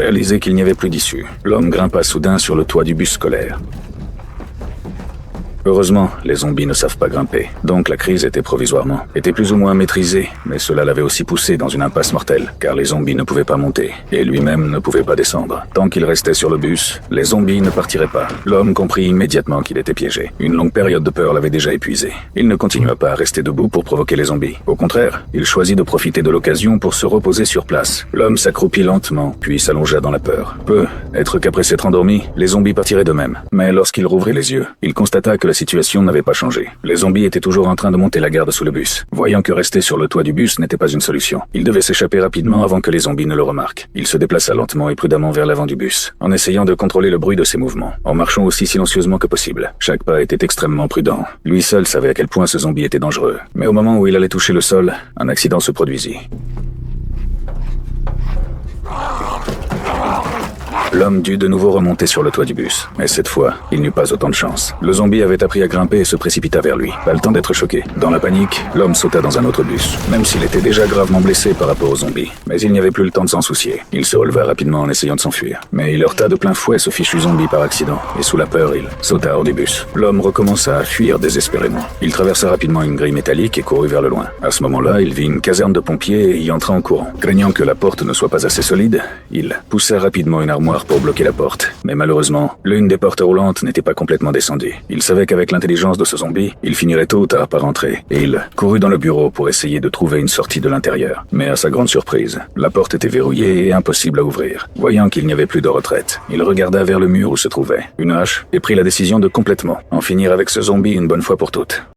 réalisé qu'il n'y avait plus d'issue. L'homme grimpa soudain sur le toit du bus scolaire. Heureusement, les zombies ne savent pas grimper, donc la crise était plus ou moins maîtrisée, mais cela l'avait aussi poussé dans une impasse mortelle, car les zombies ne pouvaient pas monter, et lui-même ne pouvait pas descendre. Tant qu'il restait sur le bus, les zombies ne partiraient pas. L'homme comprit immédiatement qu'il était piégé. Une longue période de peur l'avait déjà épuisé. Il ne continua pas à rester debout pour provoquer les zombies. Au contraire, il choisit de profiter de l'occasion pour se reposer sur place. L'homme s'accroupit lentement, puis s'allongea dans la peur. Être qu'après s'être endormi, les zombies partiraient d'eux-mêmes. Mais lorsqu'il rouvrit les yeux, il constata que la situation n'avait pas changé. Les zombies étaient toujours en train de monter la garde sous le bus. Voyant que rester sur le toit du bus n'était pas une solution, il devait s'échapper rapidement avant que les zombies ne le remarquent. Il se déplaça lentement et prudemment vers l'avant du bus, en essayant de contrôler le bruit de ses mouvements, en marchant aussi silencieusement que possible. Chaque pas était extrêmement prudent. Lui seul savait à quel point ce zombie était dangereux. Mais au moment où il allait toucher le sol, un accident se produisit. L'homme dut de nouveau remonter sur le toit du bus. Mais cette fois, il n'eut pas autant de chance. Le zombie avait appris à grimper et se précipita vers lui. Pas le temps d'être choqué. Dans la panique, l'homme sauta dans un autre bus, même s'il était déjà gravement blessé par rapport aux zombies. Mais il n'y avait plus le temps de s'en soucier. Il se releva rapidement en essayant de s'enfuir. Mais il heurta de plein fouet ce fichu zombie par accident. Et sous la peur, il sauta hors du bus. L'homme recommença à fuir désespérément. Il traversa rapidement une grille métallique et courut vers le loin. À ce moment-là, il vit une caserne de pompiers et y entra en courant. Craignant que la porte ne soit pas assez solide, il poussa rapidement une armoire pour bloquer la porte. Mais malheureusement, l'une des portes roulantes n'était pas complètement descendue. Il savait qu'avec l'intelligence de ce zombie, il finirait tôt ou tard par entrer. Et il courut dans le bureau pour essayer de trouver une sortie de l'intérieur. Mais à sa grande surprise, la porte était verrouillée et impossible à ouvrir. Voyant qu'il n'y avait plus de retraite, il regarda vers le mur où se trouvait une hache et prit la décision de complètement en finir avec ce zombie une bonne fois pour toutes.